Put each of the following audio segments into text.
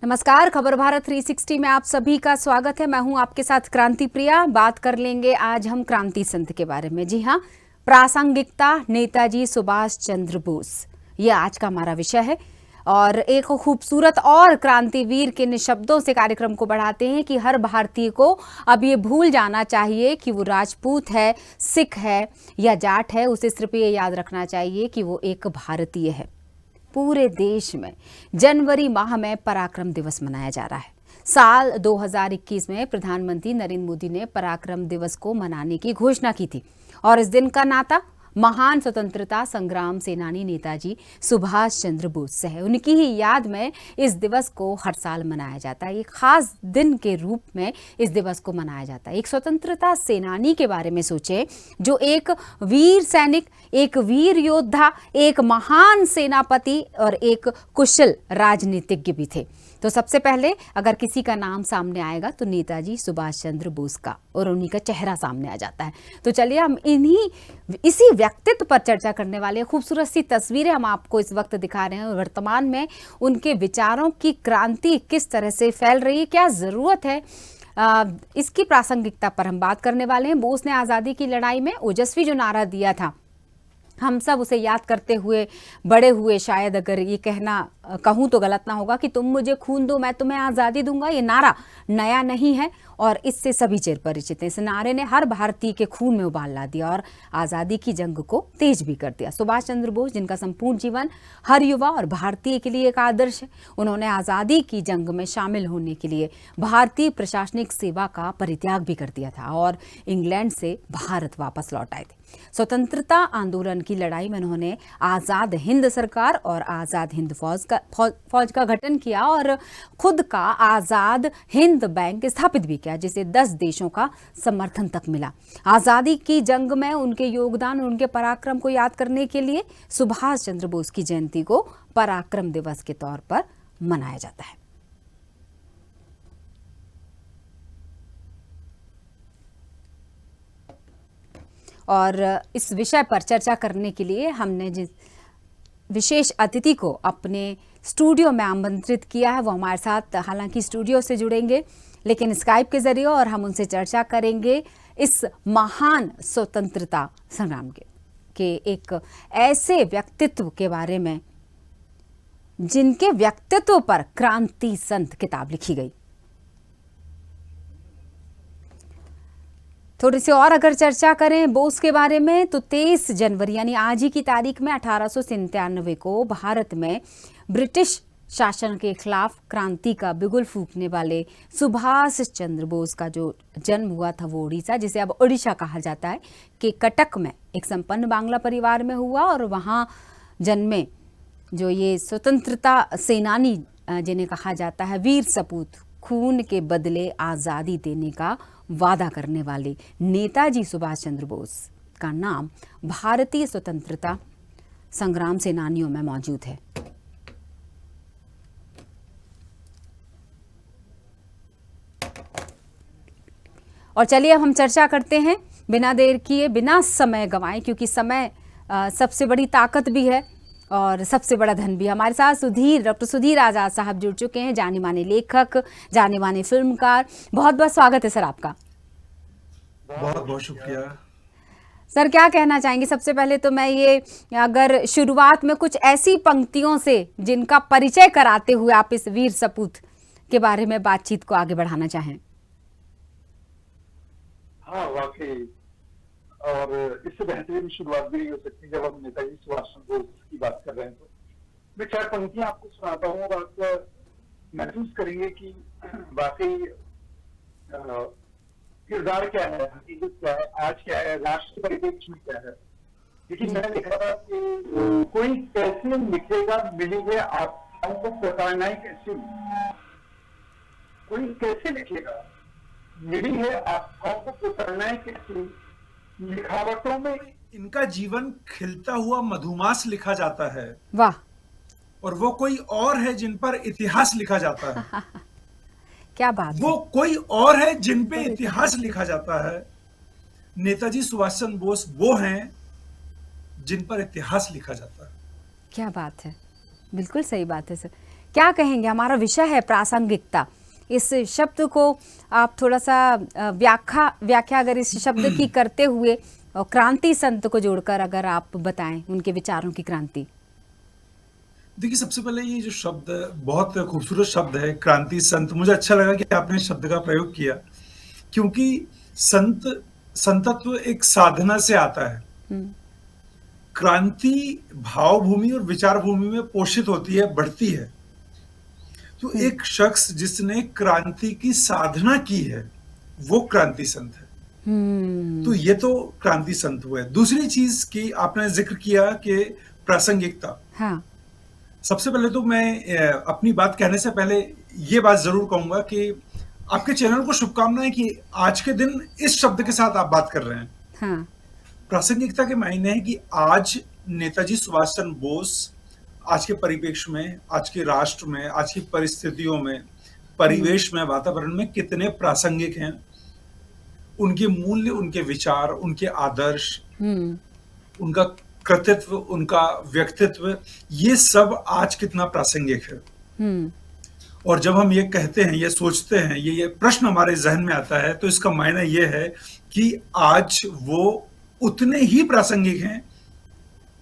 नमस्कार, खबर भारत 360 में आप सभी का स्वागत है। मैं हूं आपके साथ क्रांति प्रिया। बात कर लेंगे आज हम क्रांति संत के बारे में। जी हां, प्रासंगिकता नेताजी सुभाष चंद्र बोस, ये आज का हमारा विषय है। और एक खूबसूरत और क्रांतिवीर के निशब्दों से कार्यक्रम को बढ़ाते हैं कि हर भारतीय को अब ये भूल जाना चाहिए कि वो राजपूत है, सिख है या जाट है। उसे सिर्फ ये याद रखना चाहिए कि वो एक भारतीय है। पूरे देश में जनवरी माह में पराक्रम दिवस मनाया जा रहा है। साल 2021 में प्रधानमंत्री नरेंद्र मोदी ने पराक्रम दिवस को मनाने की घोषणा की थी और इस दिन का नाता महान स्वतंत्रता संग्राम सेनानी नेताजी सुभाष चंद्र बोस से है। उनकी ही याद में इस दिवस को हर साल मनाया जाता है। एक खास दिन के रूप में इस दिवस को मनाया जाता है। एक स्वतंत्रता सेनानी के बारे में सोचें जो एक वीर सैनिक, एक वीर योद्धा, एक महान सेनापति और एक कुशल राजनीतिज्ञ भी थे। तो सबसे पहले अगर किसी का नाम सामने आएगा तो नेताजी सुभाष चंद्र बोस का, और उन्हीं का चेहरा सामने आ जाता है। तो चलिए हम इसी व्यक्तित्व पर चर्चा करने वाले खूबसूरत सी तस्वीरें हम आपको इस वक्त दिखा रहे हैं। वर्तमान में उनके विचारों की क्रांति किस तरह से फैल रही है, क्या ज़रूरत है, इसकी प्रासंगिकता पर हम बात करने वाले हैं। बोस ने आज़ादी की लड़ाई में ओजस्वी जो नारा दिया था, हम सब उसे याद करते हुए बड़े हुए। शायद अगर ये कहूँ तो गलत ना होगा कि तुम मुझे खून दो मैं तुम्हें आज़ादी दूंगा। ये नारा नया नहीं है और इससे सभी चिर परिचित हैं। इस नारे ने हर भारतीय के खून में उबाल ला दिया और आज़ादी की जंग को तेज भी कर दिया। सुभाष चंद्र बोस, जिनका संपूर्ण जीवन हर युवा और भारतीय के लिए एक आदर्श है, उन्होंने आज़ादी की जंग में शामिल होने के लिए भारतीय प्रशासनिक सेवा का परित्याग भी कर दिया था और इंग्लैंड से भारत वापस लौट आए थे। स्वतंत्रता आंदोलन की लड़ाई में उन्होंने आज़ाद हिंद सरकार और आज़ाद हिंद फौज का गठन किया और खुद का आज़ाद हिंद बैंक स्थापित भी किया, जिसे 10 देशों का समर्थन तक मिला। आज़ादी की जंग में उनके योगदान, उनके पराक्रम को याद करने के लिए सुभाष चंद्र बोस की जयंती को पराक्रम दिवस के तौर पर मनाया जाता है। और इस विषय पर चर्चा करने के लिए हमने जिस विशेष अतिथि को अपने स्टूडियो में आमंत्रित किया है, वो हमारे साथ हालांकि स्टूडियो से जुड़ेंगे लेकिन स्काइप के जरिए, और हम उनसे चर्चा करेंगे इस महान स्वतंत्रता संग्राम के एक ऐसे व्यक्तित्व के बारे में जिनके व्यक्तित्व पर क्रांति संत किताब लिखी गई। थोड़ी सी और अगर चर्चा करें बोस के बारे में तो 23 जनवरी यानी आज ही की तारीख में 1897 को भारत में ब्रिटिश शासन के खिलाफ क्रांति का बिगुल फूंकने वाले सुभाष चंद्र बोस का जो जन्म हुआ था वो उड़ीसा, जिसे अब उड़ीसा कहा जाता है, के कटक में एक संपन्न बांग्ला परिवार में हुआ। और वहाँ जन्मे जो ये स्वतंत्रता सेनानी जिन्हें कहा जाता है वीर सपूत, खून के बदले आज़ादी देने का वादा करने वाले नेताजी सुभाष चंद्र बोस का नाम भारतीय स्वतंत्रता संग्राम सेनानियों में मौजूद है। और चलिए अब हम चर्चा करते हैं बिना देर किए, बिना समय गंवाए, क्योंकि समय सबसे बड़ी ताकत भी है और सबसे बड़ा धन भी। हमारे साथ डॉक्टर सुधीर आजाद साहब जुड़ चुके हैं, जाने माने लेखक, जाने माने फिल्मकार। बहुत बहुत स्वागत है सर आपका। बहुत बहुत शुक्रिया सर। क्या कहना चाहेंगे? सबसे पहले तो मैं ये, अगर शुरुआत में कुछ ऐसी पंक्तियों से जिनका परिचय कराते हुए आप इस वीर सपूत के बारे में बातचीत को आगे बढ़ाना चाहें। हाँ, वाकई, और इससे बेहतरीन शुरुआत भी नहीं हो सकती जब हम नेताजी सुभाष चंद्र बोस की बात कर रहे हैं। तो मैं 4 पंक्तियां आपको सुनाता हूँ और आप महसूस करेंगे कि वाकई किरदार क्या है, हकीकत क्या है, आज क्या है, राष्ट्र परिप्रेक्ष्य में क्या है। लेकिन मैंने लिखा था कि कोई कैसे लिखेगा मिली है आत्माओं को प्रताड़ना कैसे, कोई कैसे लिखेगा मिली है आत्माओं को प्रताड़ना कैसे। लिखावटों में इनका जीवन खिलता हुआ मधुमास लिखा जाता है। वाह। और वो कोई और है जिन पर इतिहास लिखा जाता है। क्या बात वो कोई और है जिन पे इतिहास लिखा जाता है। नेताजी सुभाष चंद्र बोस वो हैं जिन पर इतिहास लिखा जाता है। क्या बात है, बिल्कुल सही बात है सर। क्या कहेंगे? हमारा विषय है प्रासंगिकता। इस शब्द को आप थोड़ा सा व्याख्या अगर इस शब्द की करते हुए और क्रांति संत को जोड़कर अगर आप बताएं उनके विचारों की क्रांति। देखिए, सबसे पहले ये जो शब्द बहुत खूबसूरत शब्द है, क्रांति संत। मुझे अच्छा लगा कि आपने इस शब्द का प्रयोग किया, क्योंकि संतत्व एक साधना से आता है। क्रांति भावभूमि और विचार भूमि में पोषित होती है, बढ़ती है। तो एक शख्स जिसने क्रांति की साधना की है वो क्रांति संत है। तो ये तो क्रांति संत हुए। दूसरी चीज की आपने जिक्र किया कि प्रासंगिकता। हाँ। सबसे पहले तो मैं अपनी बात कहने से पहले ये बात जरूर कहूंगा कि आपके चैनल को शुभकामनाएं कि आज के दिन इस शब्द के साथ आप बात कर रहे हैं। हाँ। प्रासंगिकता के मायने है कि आज नेताजी सुभाष चंद्र बोस आज के परिप्रेक्ष्य में, आज के राष्ट्र में, आज की परिस्थितियों में, परिवेश में, वातावरण में कितने प्रासंगिक हैं। उनके मूल्य, उनके विचार, उनके आदर्श, उनका कृतित्व, उनका व्यक्तित्व, ये सब आज कितना प्रासंगिक है। और जब हम ये कहते हैं, ये सोचते हैं, ये प्रश्न हमारे जहन में आता है, तो इसका मायने ये है कि आज वो उतने ही प्रासंगिक हैं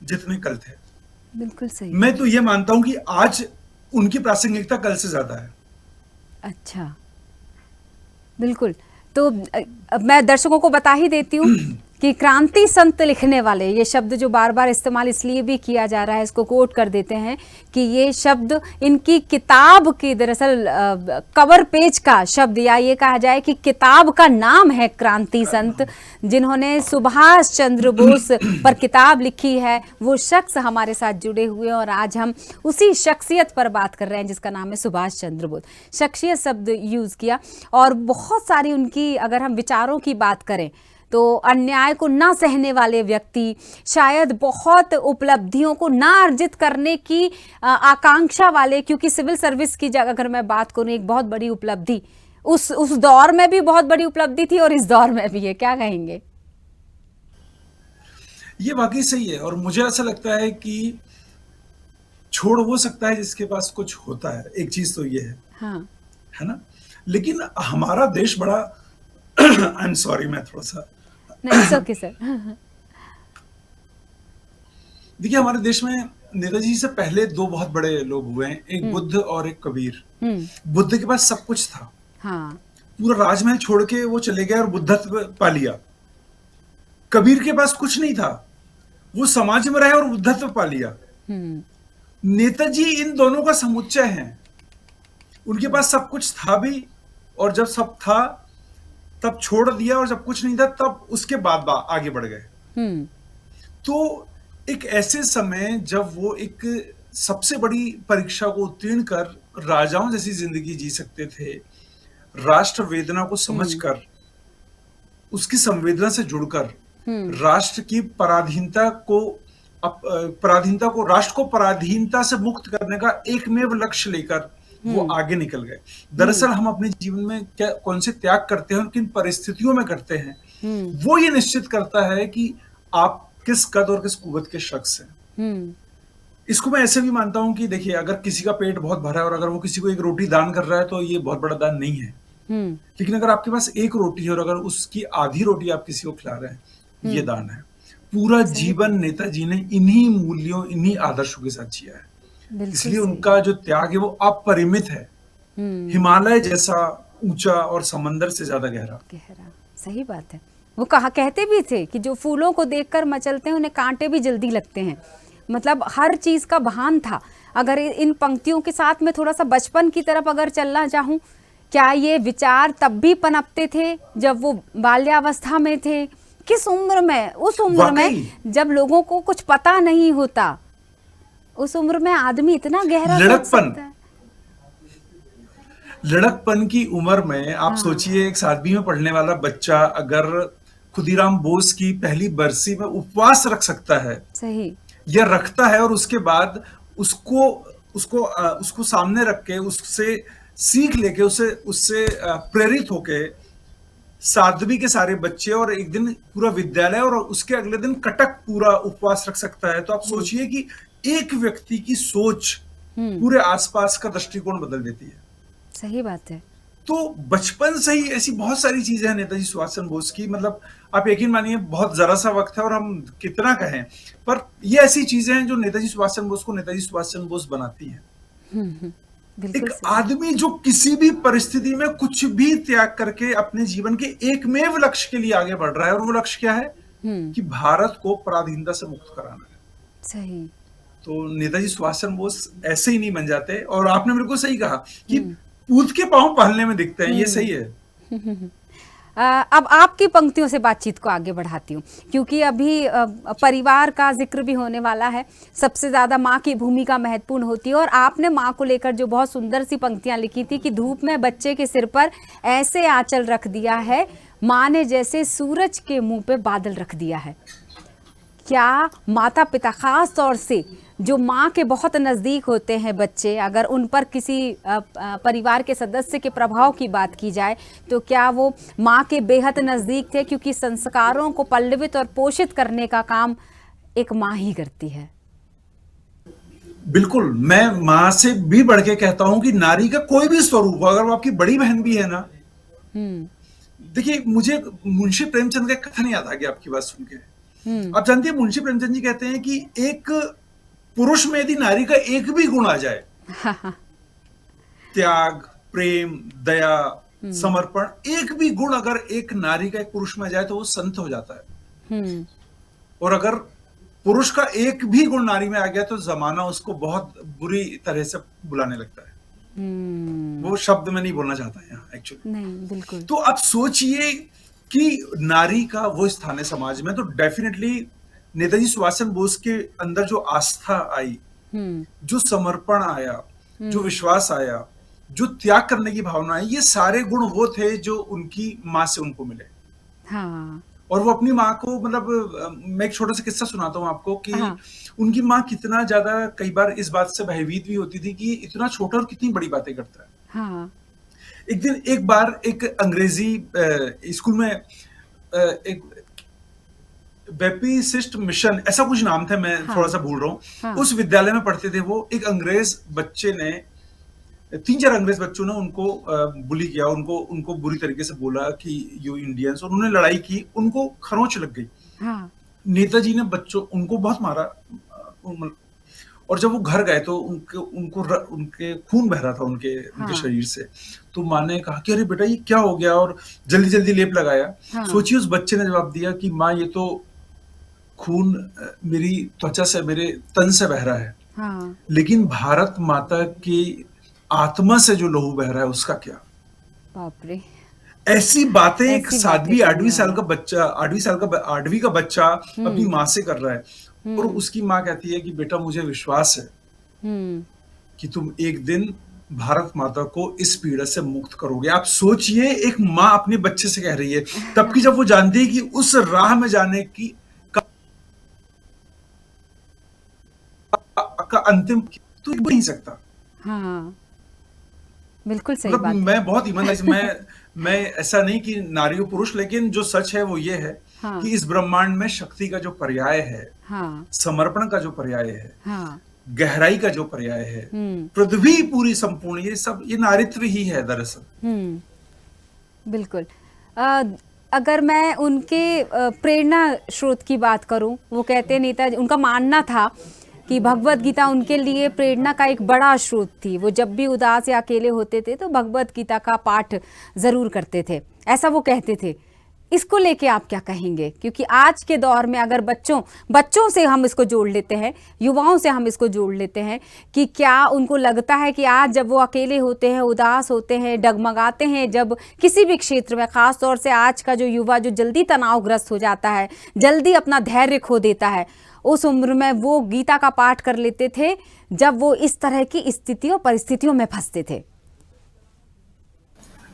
जितने कल थे। बिल्कुल सही। मैं तो ये मानता हूं कि आज उनकी प्रासंगिकता कल से ज्यादा है। अच्छा, बिल्कुल। तो मैं दर्शकों को बता ही देती हूँ कि क्रांति संत लिखने वाले, ये शब्द जो बार बार इस्तेमाल इसलिए भी किया जा रहा है, इसको कोट कर देते हैं कि ये शब्द इनकी किताब की दरअसल कवर पेज का शब्द, या ये कहा जाए कि किताब का नाम है क्रांति संत। जिन्होंने सुभाष चंद्र बोस पर किताब लिखी है, वो शख्स हमारे साथ जुड़े हुए हैं और आज हम उसी शख्सियत पर बात कर रहे हैं जिसका नाम है सुभाष चंद्र बोस। शख्सियत शब्द यूज़ किया और बहुत सारी उनकी अगर हम विचारों की बात करें तो अन्याय को ना सहने वाले व्यक्ति, शायद बहुत उपलब्धियों को ना अर्जित करने की आकांक्षा वाले, क्योंकि सिविल सर्विस की जगह अगर मैं बात करूं एक बहुत बड़ी उपलब्धि उस दौर में भी बहुत बड़ी उपलब्धि थी और इस दौर में भी है। क्या कहेंगे? ये वाकई सही है और मुझे ऐसा लगता है कि छोड़ हो सकता है जिसके पास कुछ होता है। एक चीज तो ये है, हाँ, है ना? लेकिन हमारा देश बड़ा आई एम सॉरी, मैं थोड़ा सा नहीं ओके सर। देखिए, हमारे देश में नेताजी से पहले दो बहुत बड़े लोग हुए हैं, एक बुद्ध और एक कबीर। बुद्ध के पास सब कुछ था, हाँ, पूरा राजमहल छोड़ के वो चले गए और बुद्धत्व पा लिया। कबीर के पास कुछ नहीं था, वो समाज में रहे और बुद्धत्व पा लिया। नेताजी इन दोनों का समुच्चय है। उनके पास सब कुछ था भी, और जब सब था तब छोड़ दिया, और जब कुछ नहीं था तब उसके बाद आगे बढ़ गए। तो एक ऐसे समय जब वो एक सबसे बड़ी परीक्षा को उत्तीर्ण कर राजाओं जैसी जिंदगी जी सकते थे, राष्ट्र वेदना को समझकर, उसकी संवेदना से जुड़कर, राष्ट्र की पराधीनता को राष्ट्र को पराधीनता से मुक्त करने का एकमेव लक्ष्य लेकर वो आगे निकल गए। दरअसल हम अपने जीवन में कौन से त्याग करते हैं और किन परिस्थितियों में करते हैं, वो ये निश्चित करता है कि आप किस कद और किस कुवत के शख्स हैं। इसको मैं ऐसे भी मानता हूं कि देखिए, अगर किसी का पेट बहुत भरा है और अगर वो किसी को एक रोटी दान कर रहा है तो ये बहुत बड़ा दान नहीं है। लेकिन अगर आपके पास एक रोटी है और अगर उसकी आधी रोटी आप किसी को खिला रहे हैं, ये दान है। पूरा जीवन नेताजी ने इन्हीं मूल्यों, इन्हीं आदर्शों के साथ जिया है, इसलिए उनका जो त्याग है वो अपरिमित है। हिमालय जैसा ऊंचा और समंदर से ज्यादा गहरा। सही बात है। वो कहते भी थे कि जो फूलों को देखकर मचलते हैं उन्हें कांटे भी जल्दी लगते हैं। मतलब हर चीज का भान था। अगर इन पंक्तियों के साथ में थोड़ा सा बचपन की तरफ अगर चलना चाहूं, क्या ये विचार तब भी पनपते थे जब वो बाल्यावस्था में थे? किस उम्र में? उस उम्र में जब लोगों को कुछ पता नहीं होता, उस उम्र में आदमी इतना गहरा सोच सकता है। लड़कपन की उम्र में आप सोचिए, एक 7वीं में पढ़ने वाला बच्चा अगर खुदीराम बोस की पहली बरसी में उपवास रख सकता है, सही, या रखता है, और उसके बाद उसको सामने रख के उससे सीख लेके उससे प्रेरित होके 7वीं के सारे बच्चे और एक दिन पूरा विद्यालय और उसके अगले दिन कटक पूरा उपवास रख सकता है, तो आप सोचिए कि एक व्यक्ति की सोच पूरे आसपास का दृष्टिकोण बदल देती है। सही बात है। तो बचपन से ही ऐसी बहुत सारी चीजें हैं नेताजी सुभाष चंद्र बोस की, मतलब आप यकीन मानिए बहुत जरा सा वक्त है और हम कितना कहें, पर ये ऐसी चीजें हैं जो नेताजी सुभाष चंद्र बोस को नेताजी सुभाष चंद्र बोस बनाती हैं। बिल्कुल एक सही। आदमी जो किसी भी परिस्थिति में कुछ भी त्याग करके अपने जीवन के एकमेव लक्ष्य के लिए आगे बढ़ रहा है, और वो लक्ष्य क्या है कि भारत को पराधीनता से मुक्त कराना है। सही। तो नेताजी सुभाष चंद्र बोस ऐसे ही नहीं बन जाते। और आपने बिल्कुल सही कहा कि पूत के पांव पहलने में दिखते हैं, ये सही है। अब आपकी पंक्तियों से बातचीत को आगे बढ़ाती हूँ, क्योंकि अभी परिवार का जिक्र भी होने वाला है। सबसे ज़्यादा माँ की भूमिका महत्वपूर्ण होती है, और आपने माँ को लेकर जो बहुत सुंदर सी पंक्तियाँ लिखी थी कि धूप में बच्चे के सिर पर ऐसे आंचल रख दिया है, माँ ने जैसे सूरज के मुंह पे बादल रख दिया है। क्या माता पिता, खास तौर से जो माँ के बहुत नज़दीक होते हैं बच्चे, अगर उन पर किसी परिवार के सदस्य के प्रभाव की बात की जाए, तो क्या वो माँ के बेहद नज़दीक थे? क्योंकि संस्कारों को पल्लवित और पोषित करने का काम एक माँ ही करती है। बिल्कुल, मैं माँ से भी बढ़ के कहता हूं कि नारी का कोई भी स्वरूप हो, अगर वो आपकी बड़ी बहन भी है ना। देखिए, मुझे मुंशी प्रेमचंद का कथन याद आ गया आपकी बात सुन के। आप जानती है, मुंशी प्रेमचंद जी कहते हैं कि एक पुरुष में यदि नारी का एक भी गुण आ जाए, त्याग, प्रेम, दया, समर्पण, एक भी गुण अगर एक नारी का एक पुरुष में आ जाए तो वो संत हो जाता है। और अगर पुरुष का एक भी गुण नारी में आ गया तो जमाना उसको बहुत बुरी तरह से बुलाने लगता है। वो शब्द मैं नहीं बोलना चाहता यहाँ एक्चुअली। नहीं, बिल्कुल। तो आप सोचिए कि नारी का वो स्थान है समाज में, तो डेफिनेटली नेताजी सुभाष चंद्र बोस के अंदर जो आस्था आई, जो समर्पण आया, जो विश्वास आया, जो त्याग करने की भावना आई, ये सारे गुण वो थे जो उनकी माँ से उनको मिले। हाँ। और वो अपनी माँ को, मतलब मैं एक छोटा सा किस्सा सुनाता हूँ आपको कि उनकी माँ कितना ज्यादा कई बार इस बात से भयभीत भी होती थी कि इतना छोटा और कितनी बड़ी बातें करता है। हाँ। एक बार एक अंग्रेजी स्कूल में एक बेपिसिस्ट मिशन, ऐसा कुछ नाम था, मैं थोड़ा सा भूल रहा हूँ। उस विद्यालय में पढ़ते थे वो। एक अंग्रेज बच्चे ने, 3-4 अंग्रेज बच्चों ने उनको बुली किया, उनको बुरी तरीके से बोला कि यू इंडियंस, और उन्होंने लड़ाई की, उनको खरोंच लग गई। नेताजी ने उनको बहुत मारा, और जब वो घर गए तो उनके खून बह रहा था उनके शरीर से। तो माँ ने कहा कि अरे बेटा ये क्या हो गया, और जल्दी जल्दी लेप लगाया। सोचिए उस बच्चे ने जवाब दिया कि माँ ये तो खून मेरी त्वचा से, मेरे तन से बह रहा है, लेकिन भारत माता की आत्मा से जो लहू बह रहा है उसका क्या। बाप रे। ऐसी बातें एक 7वीं 8वीं का बच्चा अपनी माँ से कर रहा है, और उसकी माँ कहती है कि बेटा मुझे विश्वास है कि तुम एक दिन भारत माता को इस पीड़ा से मुक्त करोगे। आप सोचिए, एक माँ अपने बच्चे से कह रही है, तब की जब वो जानती है कि उस राह में जाने की का अंतिम तो नहीं सकता। हाँ, बिल्कुल सही बात है। मैं बहुत ईमानदारी से, मैं ऐसा नहीं कि नारी और पुरुष, लेकिन जो सच है वो ये है कि इस ब्रह्मांड में शक्ति का जो पर्याय है, समर्पण का जो पर्याय है, गहराई का जो पर्याय है, पृथ्वी पूरी संपूर्ण, ये सब ये नारीत्व ही है दरअसल। बिल्कुल। अगर मैं उनके प्रेरणा स्रोत की बात करूं, वो कहते हैं, नेताजी, उनका मानना था कि भगवत गीता उनके लिए प्रेरणा का एक बड़ा स्रोत थी। वो जब भी उदास या अकेले होते थे तो भगवत गीता का पाठ जरूर करते थे, ऐसा वो कहते थे। इसको लेके आप क्या कहेंगे? क्योंकि आज के दौर में अगर बच्चों से हम इसको जोड़ लेते हैं, युवाओं से हम इसको जोड़ लेते हैं, कि क्या उनको लगता है कि आज जब वो अकेले होते हैं, उदास होते हैं, डगमगाते हैं, जब किसी भी क्षेत्र में, खास तौर से आज का जो युवा जो जल्दी तनावग्रस्त हो जाता है, जल्दी अपना धैर्य खो देता है, उस उम्र में वो गीता का पाठ कर लेते थे जब वो इस तरह की स्थितियों परिस्थितियों में फंसते थे?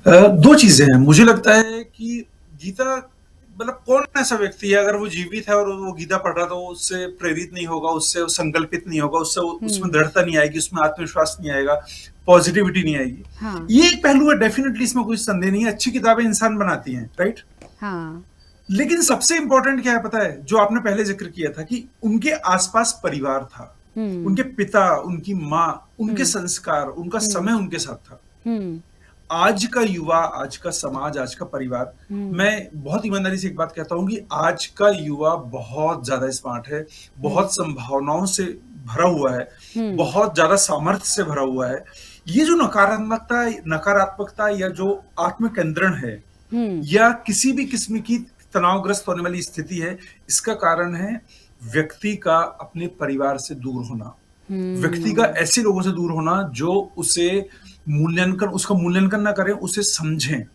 दो चीजें हैं। मुझे लगता है कि गीता, मतलब कौन ऐसा व्यक्ति है अगर वो जीवित है और वो गीता पढ़ रहा तो उससे प्रेरित नहीं होगा, उससे संकल्पित नहीं होगा, उसमें दृढ़ता नहीं आएगी, उसमें आत्मविश्वास नहीं आएगा, पॉजिटिविटी नहीं आएगी। ये एक पहलू है, डेफिनेटली, इसमें कोई संदेह नहीं है। अच्छी किताबें इंसान बनाती हैं, राइट? लेकिन सबसे इंपॉर्टेंट क्या है पता है, जो आपने पहले जिक्र किया था कि उनके आसपास परिवार था। उनके पिता, उनकी माँ, उनके संस्कार, उनका समय उनके साथ था। आज का युवा, आज का समाज, आज का परिवार, मैं बहुत ईमानदारी से एक बात कहता हूं कि आज का युवा बहुत ज्यादा स्मार्ट है, बहुत संभावनाओं से भरा हुआ है, बहुत ज्यादा सामर्थ्य से भरा हुआ है। ये जो नकारात्मकता या जो आत्मकेंद्रण है या किसी भी किस्म की तनावग्रस्त होने वाली स्थिति है, इसका कारण है व्यक्ति का अपने परिवार से दूर होना, व्यक्ति का ऐसे लोगों से दूर होना जो उसका मूल्यांकन ना करें, उसे समझें,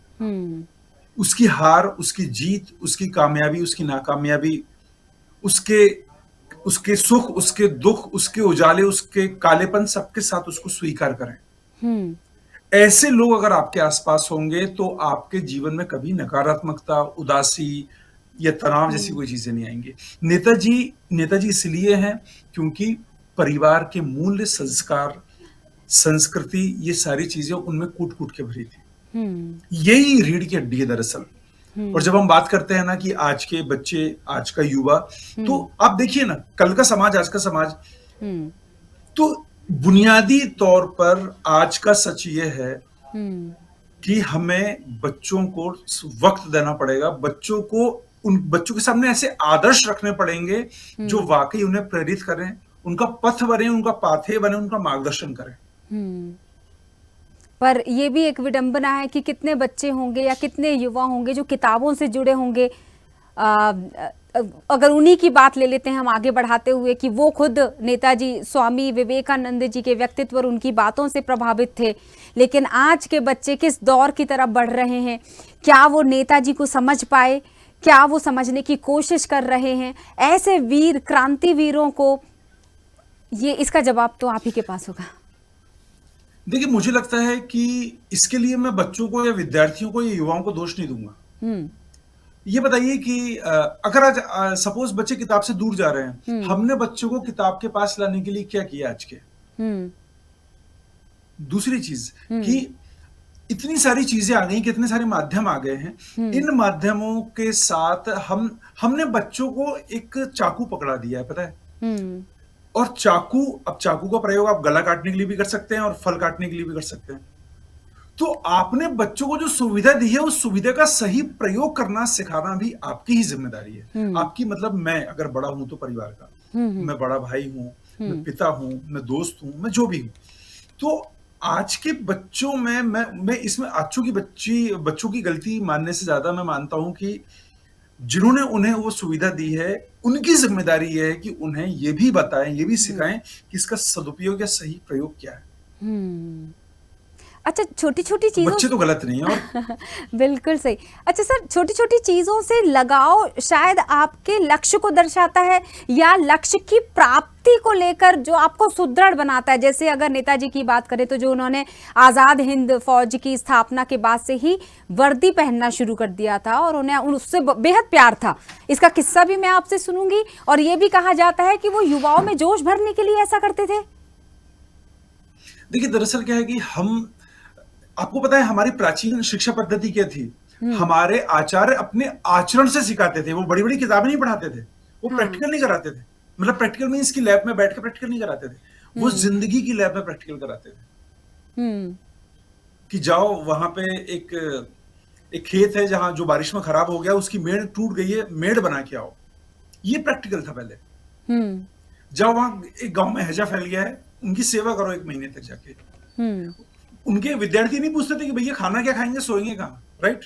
उसकी हार, उसकी जीत, उसकी कामयाबी, उसकी नाकामयाबी, उसके सुख, उसके दुख, उसके उजाले, उसके कालेपन, सबके साथ उसको स्वीकार करें। ऐसे लोग अगर आपके आसपास होंगे तो आपके जीवन में कभी नकारात्मकता, उदासी या तनाव जैसी कोई चीजें नहीं आएंगी। नेताजी इसलिए हैं क्योंकि परिवार के मूल्य, संस्कार, संस्कृति, ये सारी चीजें उनमें कूट कूट के भरी थी। यही रीढ़ की हड्डी है दरअसल। और जब हम बात करते हैं ना कि आज के बच्चे, आज का युवा, तो आप देखिए ना, कल का समाज, आज का समाज, तो बुनियादी तौर पर आज का सच ये है कि हमें बच्चों को वक्त देना पड़ेगा, उन बच्चों के सामने ऐसे आदर्श रखने पड़ेंगे जो वाकई उन्हें प्रेरित करें, उनका पथ बने, उनका पाथेय बने, उनका मार्गदर्शन करें। पर ये भी एक विडंबना है कि कितने बच्चे होंगे या कितने युवा होंगे जो किताबों से जुड़े होंगे। अगर उन्हीं की बात ले लेते हैं हम आगे बढ़ाते हुए कि वो खुद नेताजी स्वामी विवेकानंद जी के व्यक्तित्व और उनकी बातों से प्रभावित थे, लेकिन आज के बच्चे किस दौर की तरफ बढ़ रहे हैं, क्या वो नेताजी को समझ पाए, क्या वो समझने की कोशिश कर रहे हैं? ऐसे वीर, क्रांतिवीरों को ये इसका जवाब तो आप ही के पास होगा। देखिए, मुझे लगता है कि इसके लिए मैं बच्चों को या विद्यार्थियों को या युवाओं को दोष नहीं दूंगा। ये बताइए कि अगर आज सपोज बच्चे किताब से दूर जा रहे हैं, हमने बच्चों को किताब के पास लाने के लिए क्या किया आज के? दूसरी चीज कि इतनी सारी चीजें आ गई, कितने सारे माध्यम आ गए हैं, इन माध्यमों के साथ हमने बच्चों को एक चाकू पकड़ा दिया है, पता है? और चाकू का प्रयोग आप गला काटने के लिए भी कर सकते हैं और फल काटने के लिए भी कर सकते हैं। तो आपने बच्चों को जो सुविधा दी है, उस सुविधा का सही प्रयोग करना सिखाना भी आपकी ही जिम्मेदारी है। आपकी, मतलब मैं अगर बड़ा हूं तो परिवार का, मैं बड़ा भाई हूं, मैं पिता हूं, मैं दोस्त हूं, मैं जो भी हूं। तो आज के बच्चों में मैं इसमें बच्चों की गलती मानने से ज्यादा मैं मानता हूं कि जिन्होंने उन्हें वो सुविधा दी है, उनकी जिम्मेदारी है कि उन्हें ये भी बताएं, ये भी सिखाएं कि इसका सदुपयोग या सही प्रयोग क्या है। अच्छा, छोटी छोटी चीजों, बच्चे तो गलत नहीं है और बिल्कुल सही। अच्छा सर, छोटी छोटी चीजों से लगाव शायद आपके लक्ष्य को दर्शाता है या लक्ष्य की प्राप्ति को लेकर जो आपको सुदृढ़ बनाता है। जैसे अगर नेताजी की बात करें तो जो उन्होंने आजाद हिंद फौज की स्थापना के बाद से ही वर्दी पहनना शुरू कर दिया था और उन्हें उससे बेहद प्यार था। इसका किस्सा भी मैं आपसे सुनूंगी। और ये भी कहा जाता है कि वो युवाओं में जोश भरने के लिए ऐसा करते थे। देखिए, दरअसल क्या है कि आपको पता है हमारी प्राचीन शिक्षा पद्धति क्या थी? हमारे आचार्य अपने आचरण से सिखाते थे। वो बड़ी बड़ी किताबें नहीं पढ़ाते थे, वो प्रैक्टिकल नहीं कराते थे। मतलब प्रैक्टिकल मींस की लैब में बैठ के प्रैक्टिकल नहीं कराते थे, वो जिंदगी की लैब में प्रैक्टिकल कराते थे। कि जाओ वहां पे एक खेत है जहां जो बारिश में खराब हो गया, उसकी मेड़ टूट गई है, मेड़ बना के आओ। ये प्रैक्टिकल था पहले। जाओ वहां एक गांव में हैजा फैल गया है, उनकी सेवा करो 1 महीने तक जाके। उनके विद्यार्थी नहीं पूछते थे कि भैया खाना क्या खाएंगे, सोएंगे कहाँ, राइट?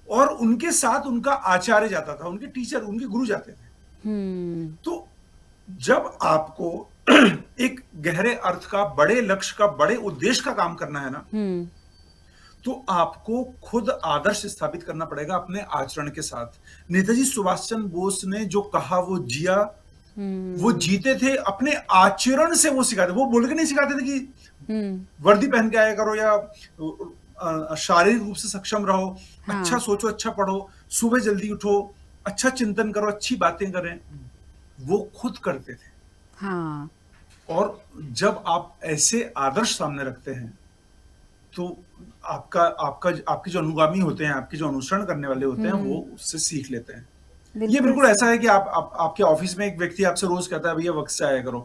और उनके साथ उनका आचार्य जाता था, उनके टीचर, उनके गुरु जाते थे। तो जब आपको एक गहरे अर्थ का, बड़े लक्ष्य का, बड़े उद्देश्य का काम करना है ना, तो आपको खुद आदर्श स्थापित करना पड़ेगा अपने आचरण के साथ। नेताजी सुभाष चंद्र बोस ने जो कहा वो जिया, वो जीते थे, अपने आचरण से वो सिखाते। वो बोल के नहीं सिखाते थे कि वर्दी पहन के आया करो या शारीरिक रूप से सक्षम रहो, अच्छा सोचो, अच्छा पढ़ो, सुबह जल्दी उठो, अच्छा चिंतन करो, अच्छी बातें करें। वो खुद करते थे। हाँ। और जब आप ऐसे आदर्श सामने रखते हैं तो आपके जो अनुगामी होते हैं, आपके जो अनुसरण करने वाले होते हैं, वो उससे सीख लेते हैं। ये बिल्कुल बिल्कुल सही। ऐसा है कि आपके ऑफिस में एक व्यक्ति आपसे रोज कहता है भैया वक्त से आया करो,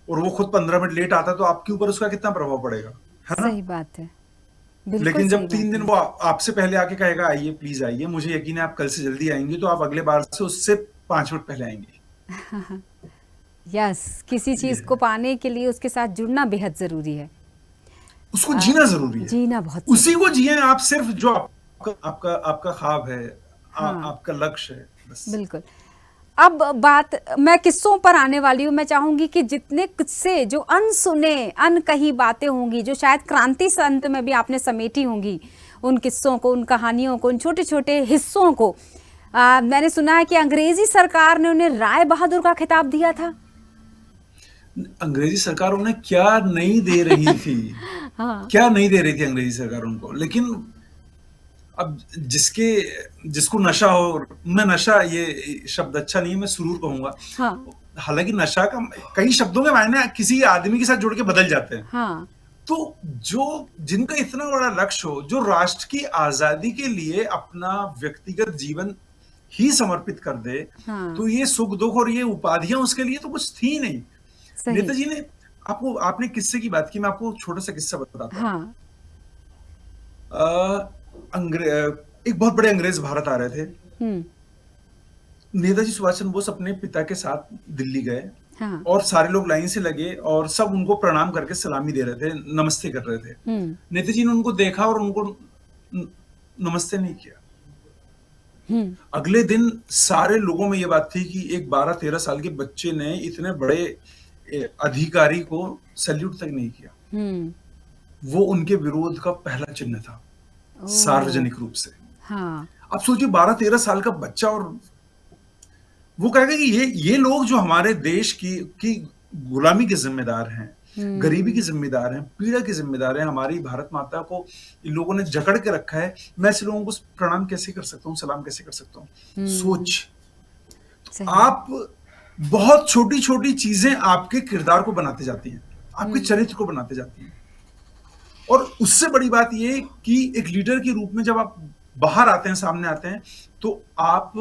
और वो खुद 15 मिनट लेट आता है, तो आपके ऊपर उसका कितना प्रभाव पड़ेगा, है ना? सही बात है। बिल्कुल लेकिन जब सही 3 दिन बात है। वो आपसे पहले आके कहेगा आइए प्लीज आइए, मुझे यकीन है आप कल से जल्दी आएंगे, तो आप अगले बार से उससे 5 मिनट पहले आएंगे। यस, किसी ये चीज़ को है, पाने के लिए उसके साथ जुड़ना बेहद ज़रूरी है। उसको आ, जीना जरूरी है, जीना बहुत उसी ज़रूरी को है। जिए आप, सिर्फ जो आपका ख्वाब है, हाँ, आपका लक्ष्य है, बस। बिल्कुल। अब बात मैं किस्सों पर आने वाली हूँ। मैं चाहूँगी कि जितने किस्से जो अनसुने, अनकही बातें होंगी, जो शायद क्रांति संत में भी आपने समेटी होंगी, उन किस्सों को, उन कहानियों को, उन छोटे-छोटे हिस्सों को। मैंने सुना है कि अंग्रेज़ी सरकार ने उन्हें राय बहादुर का खिताब दिया था। अंग्रेजी सरकार उन्हें क्या नहीं दे रही थी, हाँ, क्या नहीं दे रही थी अंग्रेजी सरकार उनको, लेकिन अब जिसको नशा हो, मैं नशा ये शब्द अच्छा नहीं है, मैं सुरूर कहूंगा। हाँ, हालांकि नशा का कई शब्दों के मायने किसी आदमी के साथ जुड़ के बदल जाते हैं। हाँ, तो जो जिनका इतना बड़ा लक्ष्य हो, जो राष्ट्र की आजादी के लिए अपना व्यक्तिगत जीवन ही समर्पित कर दे, हाँ, तो ये सुख दुख और ये उपाधियां उसके लिए तो कुछ थी नहीं। सही। नेताजी ने आपने किस्से की बात की, मैं आपको छोटा सा किस्सा बताता हूँ। हाँ, एक बहुत बड़े अंग्रेज भारत आ रहे थे। हुँ, नेताजी सुभाष चंद्र बोस अपने पिता के साथ दिल्ली गए, हाँ, और सारे लोग लाइन से लगे और सब उनको प्रणाम करके सलामी दे रहे थे, नमस्ते कर रहे थे। हुँ, नेताजी ने उनको देखा और उनको नमस्ते नहीं किया। हुँ, अगले दिन सारे लोगों में ये बात थी कि एक 12-13 साल के बच्चे ने इतने बड़े अधिकारी को सैल्यूट तक नहीं किया। हुँ, वो उनके विरोध का पहला चिन्ह था, ओह! सार्वजनिक रूप से। हाँ, आप सोचिए 12-13 साल का बच्चा, और वो कहेगा कि ये लोग जो हमारे देश की गुलामी के जिम्मेदार हैं, गरीबी के हुँ, जिम्मेदार हैं, पीड़ा के जिम्मेदार हैं, हमारी भारत माता को इन लोगों ने जकड़ के रखा है, मैं ऐसे लोगों को प्रणाम कैसे कर सकता हूँ, सलाम कैसे कर सकता हूँ? हुँ, सोच। तो सही है। आप बहुत छोटी छोटी चीजें आपके किरदार को बनाते जाती हैं, आपके हुँ, चरित्र को बनाते जाती हैं। और उससे बड़ी बात ये कि एक लीडर के रूप में जब आप बाहर आते हैं, सामने आते हैं, तो आप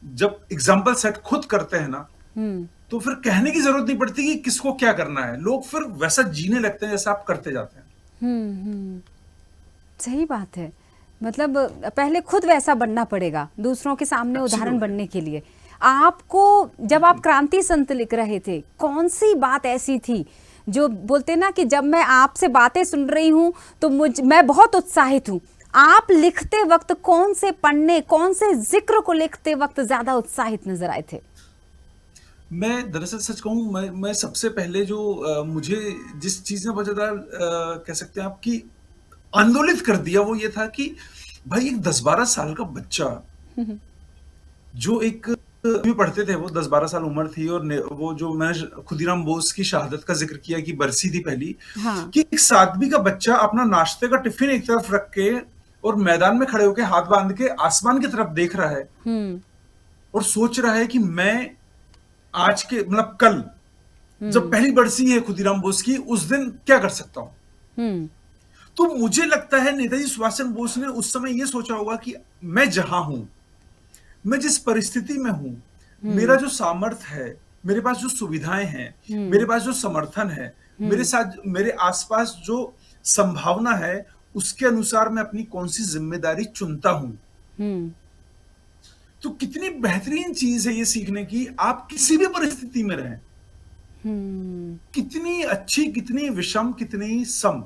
जब एग्जाम्पल सेट खुद करते हैं ना, हुँ, तो फिर कहने की जरूरत नहीं पड़ती कि किसको क्या करना है, लोग फिर वैसा जीने लगते हैं जैसा आप करते जाते हैं। हुँ, हुँ। सही बात है। मतलब पहले खुद वैसा बनना पड़ेगा, दूसरों के सामने उदाहरण एब्सोल्युटली। बनने के लिए। आपको जब आप बिल्कुल। क्रांति संत लिख रहे थे, कौन-सी बात ऐसी थी जो बोलते ना कि जब मैं आपसे बातें सुन रही हूँ तो मैं बहुत उत्साहित हूँ। आप लिखते वक़्त कौन से पन्ने, कौन से ज़िक्र को लिखते वक़्त ज़्यादा उत्साहित नज़र आए थे? मैं दरअसल सच कहूँ, मैं सबसे पहले जो मुझे जिस चीज ने बहुत ज्यादा कह सकते हैं आप कि आंदोलित कर दिया, वो ये था कि भाई एक 10-12 साल का बच्चा, जो एक भी पढ़ते थे, वो 10-12 साल उम्र थी, और वो जो मैंने खुदीराम बोस की शहादत का जिक्र किया कि बरसी थी पहली, हाँ। कि एक 7वीं का बच्चा अपना नाश्ते का टिफिन एक तरफ रख के और मैदान में खड़े होकर हाथ बांध के आसमान की तरफ देख रहा है, हुँ, और सोच रहा है कि मैं आज के मतलब कल जब हुँ, पहली बरसी है खुदीराम बोस की, उस दिन क्या कर सकता हूं। हुँ, तो मुझे लगता है नेताजी सुभाष चंद्र बोस ने उस समय यह सोचा होगा कि मैं जहां हूं, मैं जिस परिस्थिति में हूं, मेरा हुँ, जो सामर्थ्य है, मेरे पास जो सुविधाएं हैं, मेरे हुँ, पास जो समर्थन है, मेरे हुँ, साथ मेरे आसपास जो संभावना है, उसके अनुसार मैं अपनी कौन सी जिम्मेदारी चुनता हूं। हुँ, तो कितनी बेहतरीन चीज है ये सीखने की, आप किसी भी परिस्थिति में रहें, हुँ, कितनी अच्छी, कितनी विषम, कितनी सम,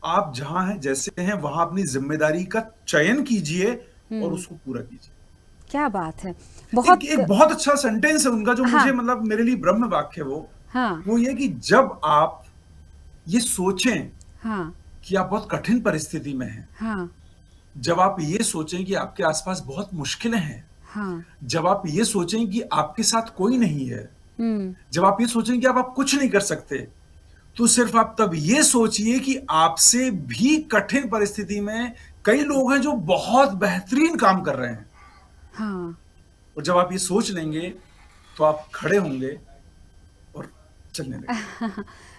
आप जहां हैं, जैसे हैं, वहां अपनी जिम्मेदारी का चयन कीजिए और हुँ। उसको पूरा कीजिए। क्या बात है! एक बहुत एक बहुत अच्छा सेंटेंस है उनका, जो मुझे हाँ, मतलब मेरे लिए ब्रह्म वाक्य है हाँ, वो ये कि जब आप ये सोचें हाँ, कि आप बहुत कठिन परिस्थिति में हैं, हाँ, जब आप ये सोचें कि आपके आसपास बहुत मुश्किलें हैं, हाँ, जब आप ये सोचें कि आपके साथ कोई नहीं है, हुँ, जब आप ये सोचें कि आप कुछ नहीं कर सकते, तो सिर्फ आप तब ये सोचिए कि आपसे भी कठिन परिस्थिति में कई लोग हैं जो बहुत बेहतरीन काम कर रहे हैं। हाँ। और जब आप ये सोच लेंगे, तो आप खड़े होंगे और चलने लगेंगे।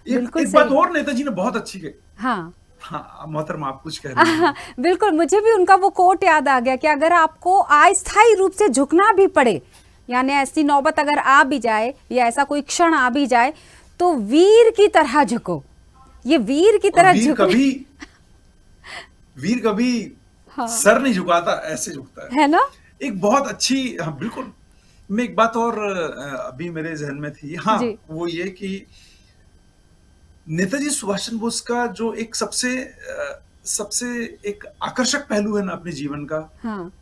एक बिल्कुल एक बात सही। और नेताजी ने बहुत अच्छी हाँ, हाँ मोहतरमा, आप कुछ कह रही हैं। बिल्कुल, मुझे भी उनका वो कोट याद आ गया कि अगर आपको अस्थायी रूप से झुकना भी पड़े, यानी ऐसी नौबत अगर आ भी जाए या ऐसा कोई क्षण आ भी जाए, तो वीर की तरह झुको। ये वीर की और तरह वीर झुकने, कभी हाँ, सर नहीं झुकाता, ऐसे झुकता है। है ना? एक बहुत अच्छी, हाँ बिल्कुल। मैं एक बात और अभी मेरे जहन में थी, हाँ, जी, वो ये कि नेताजी सुभाष चंद्र बोस का जो एक सबसे एक आकर्षक पहलू है ना अपने जीवन का, हाँ,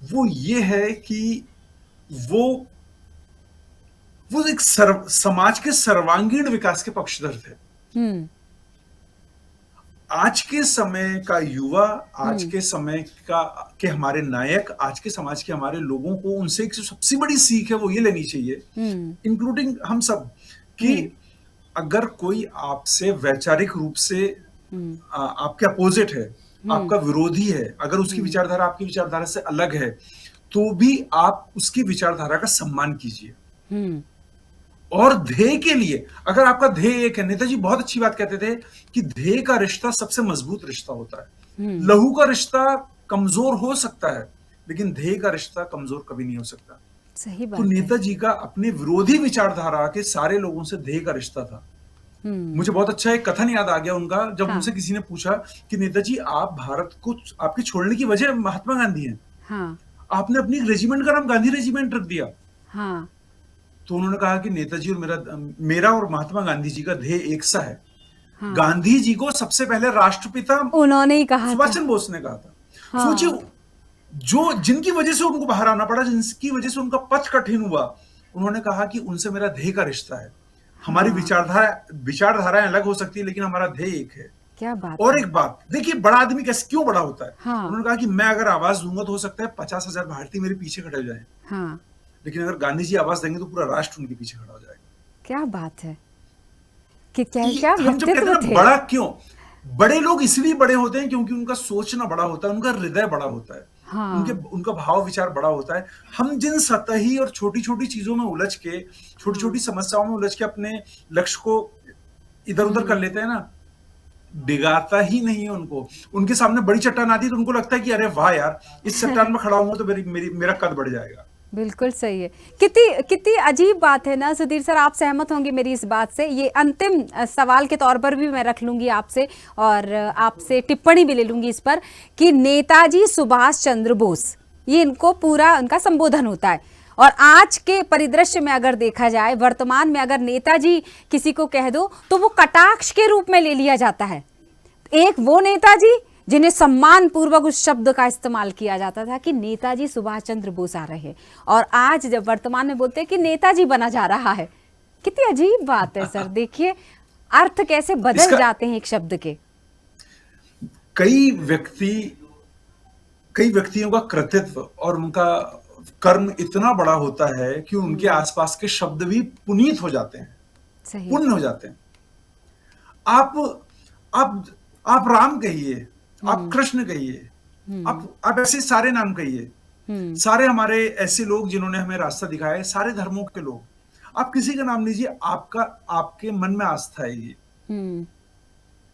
वो ये है कि वो वो एक समाज के सर्वांगीण विकास के पक्षधर थे। हम्म, आज के समय का युवा, आज हम्म, के समय का के हमारे नायक, आज के समाज के हमारे लोगों को उनसे एक सबसे बड़ी सीख है वो ये लेनी चाहिए, हम्म, इंक्लूडिंग हम सब, कि हम्म, अगर कोई आपसे वैचारिक रूप से हम्म, आपके अपोजिट है, हम्म, आपका विरोधी है, अगर उसकी हम्म, विचारधारा आपकी विचारधारा से अलग है, तो भी आप उसकी विचारधारा का सम्मान कीजिए। हम्म, और ध्येय के लिए, अगर आपका ध्येय एक है, नेताजी बहुत अच्छी बात कहते थे कि ध्येय का रिश्ता सबसे मजबूत रिश्ता होता है। हम्म, लहू का रिश्ता कमजोर हो सकता है, लेकिन ध्येय का रिश्ता कमजोर कभी नहीं हो सकता। सही तो बात है। नेताजी का अपने विरोधी विचारधारा के सारे लोगों से ध्येय का रिश्ता था। हम्म, मुझे बहुत अच्छा एक कथन याद आ गया उनका, जब हाँ, उनसे किसी ने पूछा कि नेताजी, आप भारत को, आपके छोड़ने की वजह महात्मा गांधी हैं, हाँ, आपने अपनी रेजिमेंट का नाम गांधी रेजिमेंट रख दिया। हाँ, तो उन्होंने कहा कि नेताजी और मेरा और महात्मा गांधी जी का ध्येय एक सा है। हाँ, गांधी जी को सबसे पहले राष्ट्रपिता उन्होंने ही कहा सुभाष था। चंद्र बोस ने कहा था। सोचिए, हाँ, जो जिनकी वजह से उनको बाहर आना पड़ा, जिनकी वजह से उनका पथ कठिन हुआ, उन्होंने कहा कि उनसे मेरा ध्येय का रिश्ता है। हमारी हाँ, विचारधाराएं अलग हो सकती है, लेकिन हमारा ध्येय एक है। क्या बात और है। एक बात देखिए, बड़ा आदमी कैसे क्यों बड़ा होता है। हाँ, उन्होंने कहा कि मैं अगर आवाज दूंगा तो हो सकता है 50,000 भारतीय मेरे पीछे खड़े हो जाए, हाँ, लेकिन अगर गांधी जी आवाज देंगे तो पूरा राष्ट्र उनके पीछे खड़ा हो जाएगा। क्या बात है कि क्या कि क्या हम जब कहते व्यक्तित्व हैं ना थे। बड़ा क्यों, बड़े लोग इसलिए बड़े होते हैं क्योंकि उनका सोचना बड़ा होता है, उनका हृदय बड़ा होता है, हाँ, उनका भाव विचार बड़ा होता है। हम जिन सतही और छोटी छोटी चीजों में उलझ के, छोटी हाँ, छोटी समस्याओं में उलझ के अपने लक्ष्य को इधर उधर कर हम्म, लेते हैं ना, डिगाता ही नहीं है उनको। उनके सामने बड़ी चट्टान आती है तो उनको लगता है कि अरे वाह यार, इस चट्टान में खड़ा हूं तो मेरा कद बढ़ जाएगा। बिल्कुल सही है। कितनी कितनी अजीब बात है ना सुधीर सर, आप सहमत होंगे मेरी इस बात से। ये अंतिम सवाल के तौर पर भी मैं रख लूंगी आपसे, और आपसे टिप्पणी भी ले लूंगी इस पर, कि नेताजी सुभाष चंद्र बोस, ये इनको पूरा उनका संबोधन होता है। और आज के परिदृश्य में अगर देखा जाए, वर्तमान में अगर नेताजी किसी को कह दो तो वो कटाक्ष के रूप में ले लिया जाता है। एक वो नेताजी जिन्हें सम्मान पूर्वक उस शब्द का इस्तेमाल किया जाता था कि नेताजी सुभाष चंद्र बोस आ रहे हैं, और आज जब वर्तमान में बोलते हैं कि नेताजी बना जा रहा है। कितनी अजीब बात है सर, देखिए अर्थ कैसे बदल इसका जाते हैं एक शब्द के। कई व्यक्ति कई व्यक्तियों का कृतित्व और उनका कर्म इतना बड़ा होता है कि उनके आसपास के शब्द भी पुनीत हो जाते हैं, सही। पुण्य हो जाते हैं। आप आप आप राम कहिए, आप कृष्ण कहिए, आप ऐसे सारे नाम कहिए, हम्म, सारे हमारे ऐसे लोग जिन्होंने हमें रास्ता दिखाया है, सारे धर्मों के लोग, आप किसी का नाम लीजिए, आपका आपके मन में आस्था आएगी, हम्म,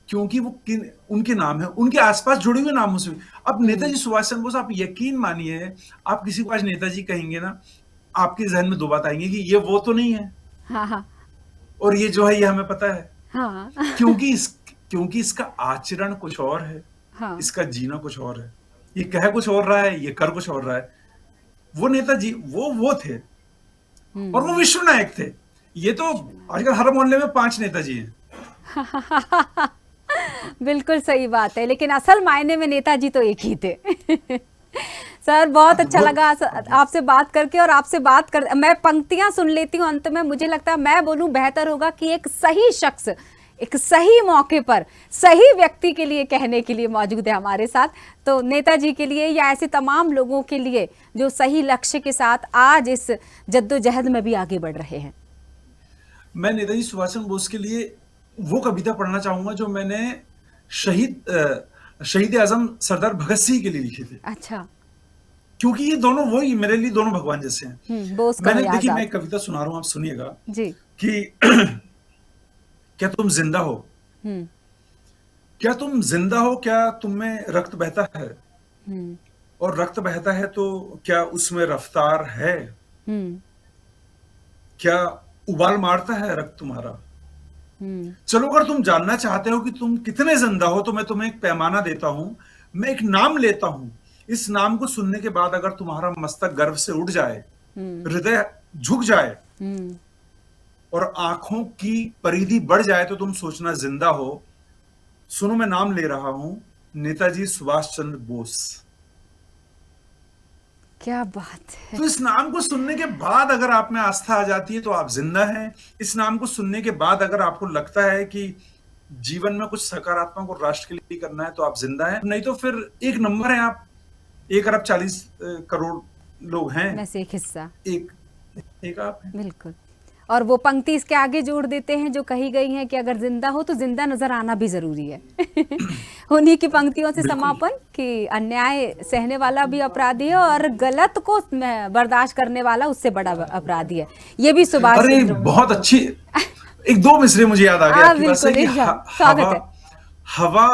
क्योंकि वो उनके नाम है, उनके आसपास जुड़े हुए नामों से। अब नेताजी सुभाष चंद्र बोस, आप यकीन मानिए, आप किसी को आज नेताजी कहेंगे ना, आपके जहन में दो बात आएंगी कि ये वो तो नहीं है, हाँ, हाँ, और ये जो है ये हमें पता है। हाँ, क्योंकि इसका आचरण कुछ और है, हाँ, इसका जीना कुछ और है, ये कह कुछ और रहा है, ये कर कुछ और रहा है। वो नेताजी वो थे, और वो विश्व नायक थे। ये तो आजकल हर मोहल्ले में 5 नेताजी हैं। बिल्कुल सही बात है, लेकिन असल मायने में नेताजी तो एक ही थे। सर बहुत अच्छा वो लगा आपसे बात करके, और आपसे बात कर मैं पंक्तियां सुन लेती हूँ अंत में, मुझे लगता है मैं बोलूं बेहतर होगा कि एक सही शख्स एक सही मौके पर सही व्यक्ति के लिए कहने के लिए मौजूद है हमारे साथ। तो नेताजी के लिए या ऐसे तमाम लोगों के लिए जो सही लक्ष्य के साथ आज इस जद्दोजहद में भी आगे बढ़ रहे हैं। मैं नेताजी सुभाष चंद्र बोस के लिए वो कविता पढ़ना चाहूंगा जो मैंने शहीद आजम सरदार भगत सिंह के लिए लिखी थी, अच्छा। क्योंकि ये दोनों वही मेरे लिए दोनों भगवान जैसे हैं। बोस का मैंने देखिए, आजाद। मैं एक कविता सुना रहा हूं, आप सुनिएगा जी। कि क्या तुम जिंदा हो, हम्म, क्या तुम जिंदा हो? क्या तुम में रक्त बहता है? हम्म। और रक्त बहता है तो क्या उसमें रफ्तार है? हम्म। क्या उबाल मारता है रक्त तुम्हारा? हम्म। चलो, अगर तुम जानना चाहते हो कि तुम कितने जिंदा हो, तो मैं तुम्हें एक पैमाना देता हूं। मैं एक नाम लेता हूं। इस नाम को सुनने के बाद अगर तुम्हारा मस्तक गर्व से उठ जाए, हम्म। हृदय झुक जाए हम्म। और आंखों की परिधि बढ़ जाए, तो तुम सोचना जिंदा हो। सुनो, मैं नाम ले रहा हूं, नेताजी सुभाष चंद्र बोस। क्या बात है। तो इस नाम को सुनने के बाद अगर आप में आस्था आ जाती है, तो आप जिंदा हैं। इस नाम को सुनने के बाद अगर आपको लगता है कि जीवन में कुछ सकारात्मक और राष्ट्र के लिए करना है, तो आप जिंदा हैं। नहीं तो फिर एक नंबर है आप। 1 अरब 40 करोड़ लोग हैं। में से एक हिस्सा। एक एक आप हैं। बिल्कुल। और वो पंक्ति इसके आगे जोड़ देते हैं जो कही गई है कि अगर जिंदा हो तो जिंदा नजर आना भी जरूरी है। उन्हीं की पंक्तियों से बिल्कुल। समापन कि अन्याय सहने वाला भी अपराधी है और गलत को बर्दाश्त करने वाला उससे बड़ा अपराधी है। ये भी सुभाष अरे, चंद्र। बहुत अच्छी। एक दो मिसरे मुझे याद आ गए आपकी बात से बिल्कुल कि एकदम हवा, स्वागत है। हवा,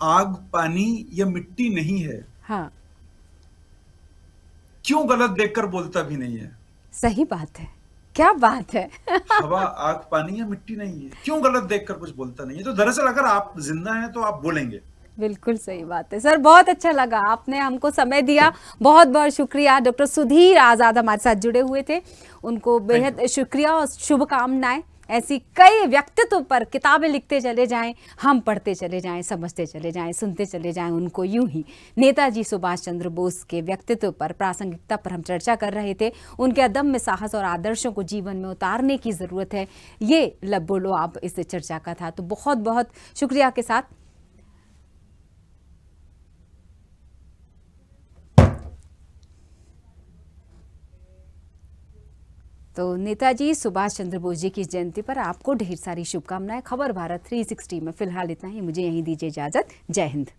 आग, पानी या मिट्टी नहीं है। हाँ, क्यों गलत देखकर बोलता भी नहीं है? सही बात है। क्या बात है। हवा, आग, पानी या मिट्टी नहीं है, क्यों गलत देखकर कुछ बोलता नहीं है? तो दरअसल अगर आप जिंदा हैं तो आप बोलेंगे। बिल्कुल सही बात है सर, बहुत अच्छा लगा आपने हमको समय दिया। बहुत बहुत शुक्रिया। डॉक्टर सुधीर आजाद हमारे साथ जुड़े हुए थे, उनको बेहद शुक्रिया और शुभकामनाएं। ऐसी कई व्यक्तित्व पर किताबें लिखते चले जाएं, हम पढ़ते चले जाएं, समझते चले जाएं, सुनते चले जाएं उनको। यूं ही नेताजी सुभाष चंद्र बोस के व्यक्तित्व पर, प्रासंगिकता पर हम चर्चा कर रहे थे। उनके अदम्य साहस और आदर्शों को जीवन में उतारने की ज़रूरत है, ये लब बोलो आप इस चर्चा का था। तो बहुत बहुत शुक्रिया के साथ तो नेताजी सुभाष चंद्र बोस जी की जयंती पर आपको ढेर सारी शुभकामनाएं। खबर भारत 360 में फिलहाल इतना ही। मुझे यहीं दीजिए इजाजत। जय हिंद।